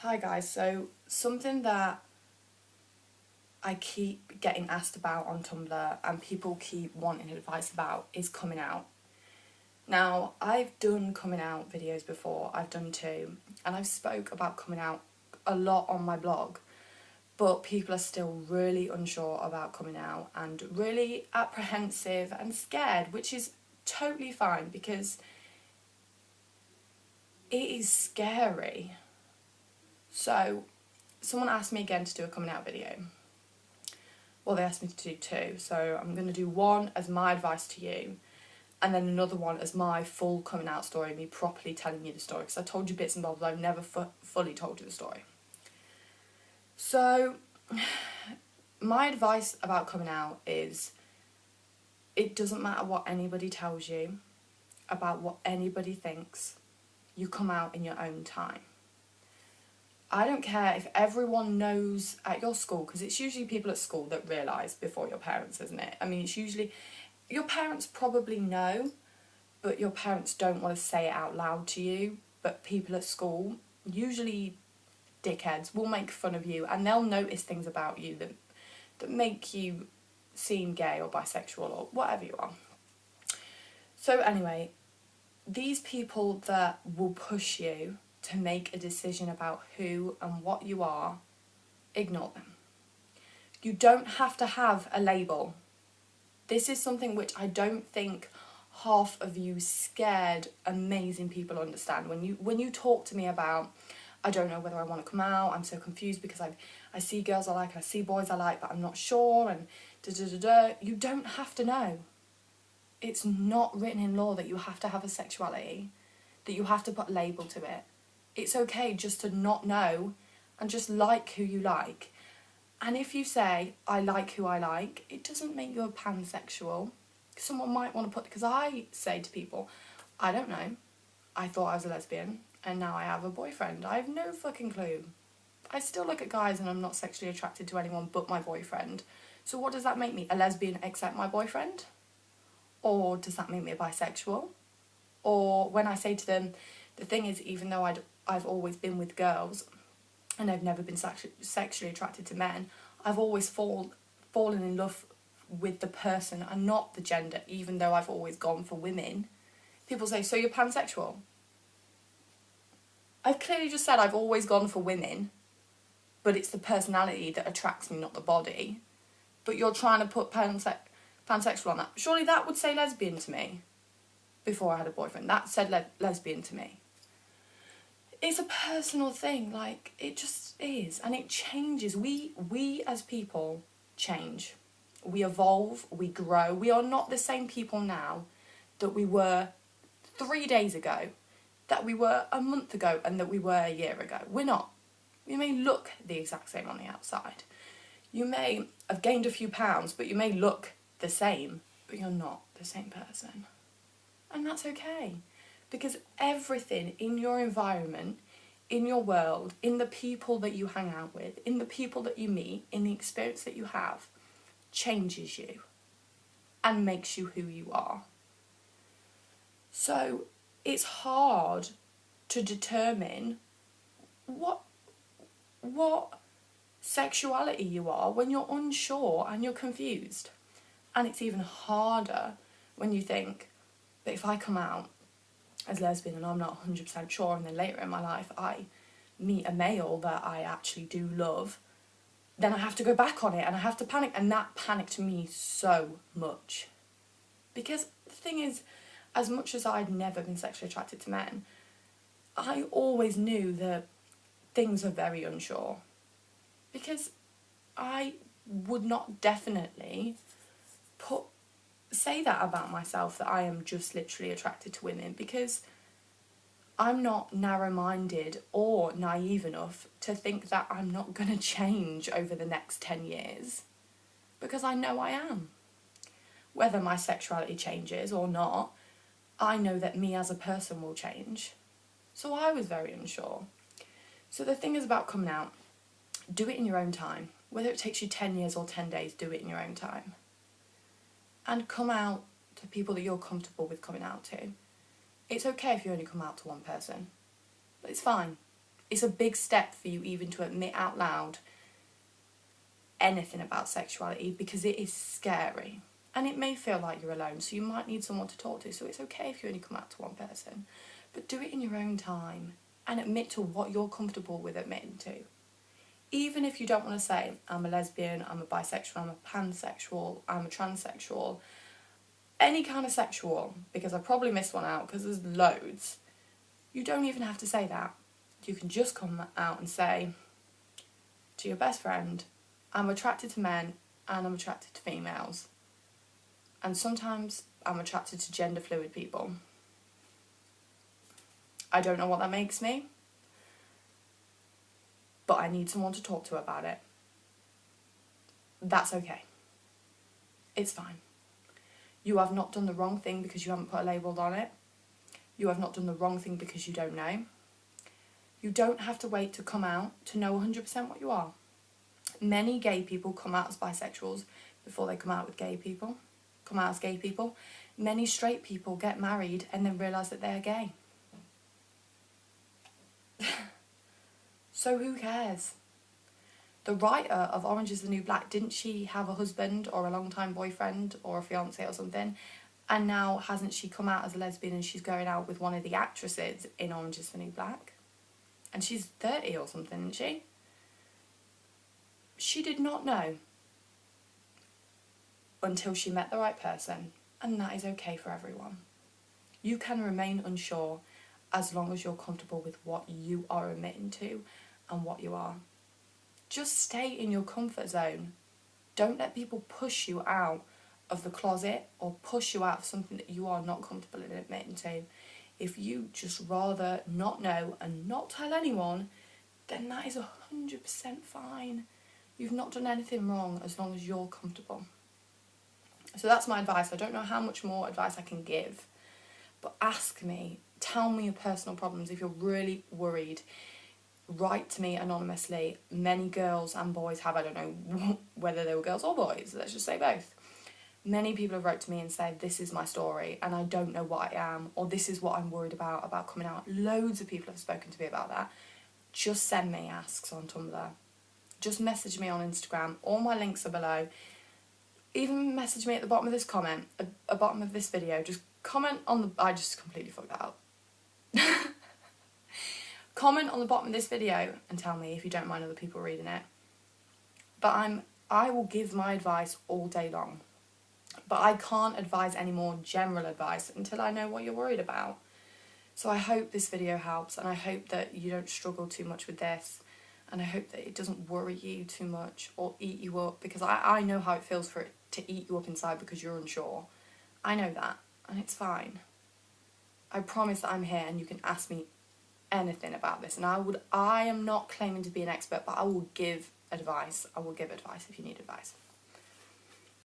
Hi guys, so something that I keep getting asked about on Tumblr and people keep wanting advice about is coming out. Now, I've done coming out videos before, I've done two, and I've spoke about coming out a lot on my blog, but people are still really unsure about coming out and really apprehensive and scared, which is totally fine because it is scary. So, someone asked me again to do a coming out video. Well, they asked me to do two, so I'm going to do one as my advice to you, and then another one as my full coming out story, me properly telling you the story, because I told you bits and bobs, I've never fully told you the story. So, my advice about coming out is, it doesn't matter what anybody tells you, about what anybody thinks, you come out in your own time. I don't care if everyone knows at your school, because it's usually people at school that realise before your parents, isn't it? I mean, it's usually, your parents probably know, but your parents don't want to say it out loud to you, but people at school, usually dickheads, will make fun of you and they'll notice things about you that make you seem gay or bisexual or whatever you are. So anyway, these people that will push you to make a decision about who and what you are, ignore them. You don't have to have a label. This is something which I don't think half of you scared, amazing people understand. When you talk to me about, I don't know whether I want to come out, I'm so confused because I see girls I like and I see boys I like, but I'm not sure, and da-da-da-da. You don't have to know. It's not written in law that you have to have a sexuality, that you have to put a label to it. It's okay just to not know and just like who you like. And if you say, I like who I like, it doesn't make you a pansexual. Someone might want to put, because I say to people, I don't know, I thought I was a lesbian and now I have a boyfriend. I have no fucking clue. I still look at guys and I'm not sexually attracted to anyone but my boyfriend. So what does that make me? A lesbian except my boyfriend? Or does that make me a bisexual? Or when I say to them, the thing is, even though I've always been with girls and I've never been sexually attracted to men, I've always fallen in love with the person and not the gender, even though I've always gone for women. People say, so you're pansexual? I've clearly just said I've always gone for women, but it's the personality that attracts me, not the body. But you're trying to put pansexual on that. Surely that would say lesbian to me. Before I had a boyfriend, that said lesbian to me. It's a personal thing, like, it just is, and it changes. We as people change. We evolve, we grow. We are not the same people now that we were 3 days ago, that we were a month ago, and that we were a year ago. We're not. We may look the exact same on the outside. You may have gained a few pounds, but you may look the same, but you're not the same person. And that's okay, because everything in your environment, in your world, in the people that you hang out with, in the people that you meet, in the experience that you have, changes you and makes you who you are. So it's hard to determine what sexuality you are when you're unsure and you're confused. And it's even harder when you think, but if I come out as lesbian and I'm not 100% sure, and then later in my life I meet a male that I actually do love, then I have to go back on it and I have to panic, and that panicked me so much. Because the thing is, as much as I'd never been sexually attracted to men, I always knew that things are very unsure. Because I would not definitely say that about myself, that I am just literally attracted to women, because I'm not narrow-minded or naive enough to think that I'm not going to change over the next 10 years, because I know I am. Whether my sexuality changes or not, I know that me as a person will change. So I was very unsure. So the thing is about coming out, do it in your own time. Whether it takes you 10 years or 10 days, do it in your own time. And come out to people that you're comfortable with coming out to. It's okay if you only come out to one person, but it's fine. It's a big step for you even to admit out loud anything about sexuality, because it is scary. And it may feel like you're alone, so you might need someone to talk to. So it's okay if you only come out to one person. But do it in your own time and admit to what you're comfortable with admitting to. Even if you don't want to say, I'm a lesbian, I'm a bisexual, I'm a pansexual, I'm a transsexual, any kind of sexual, because I probably missed one out because there's loads. You don't even have to say that. You can just come out and say to your best friend, I'm attracted to men and I'm attracted to females. And sometimes I'm attracted to gender fluid people. I don't know what that makes me, but I need someone to talk to about it. That's okay. It's fine. You have not done the wrong thing because you haven't put a label on it. You have not done the wrong thing because you don't know. You don't have to wait to come out to know 100% what you are. Many gay people come out as bisexuals before they come out as gay people. Many straight people get married and then realise that they're gay. So who cares? The writer of Orange is the New Black, didn't she have a husband or a long-time boyfriend or a fiancé or something? And now hasn't she come out as a lesbian and she's going out with one of the actresses in Orange is the New Black? And she's 30 or something, isn't she? She did not know until she met the right person, and that is okay for everyone. You can remain unsure as long as you're comfortable with what you are admitting to and what you are. Just stay in your comfort zone. Don't let people push you out of the closet or push you out of something that you are not comfortable in admitting to. If you just rather not know and not tell anyone, then that is 100% fine. You've not done anything wrong as long as you're comfortable. So that's my advice. I don't know how much more advice I can give, but ask me, tell me your personal problems. If you're really worried, write to me anonymously. Many girls and boys have, I don't know whether they were girls or boys, let's just say both. Many people have wrote to me and said, this is my story and I don't know what I am, or this is what I'm worried about coming out. Loads of people have spoken to me about that. Just send me asks on Tumblr. Just message me on Instagram. All my links are below. Even message me at the bottom of this comment, at the bottom of this video. Just comment on the... I just completely fucked that up. Comment on the bottom of this video and tell me if you don't mind other people reading it. But I will give my advice all day long. But I can't advise any more general advice until I know what you're worried about. So I hope this video helps, and I hope that you don't struggle too much with this, and I hope that it doesn't worry you too much or eat you up, because I know how it feels for it to eat you up inside because you're unsure. I know that, and it's fine. I promise that I'm here and you can ask me anything about this, and I am not claiming to be an expert, but I will give advice. I will give advice if you need advice.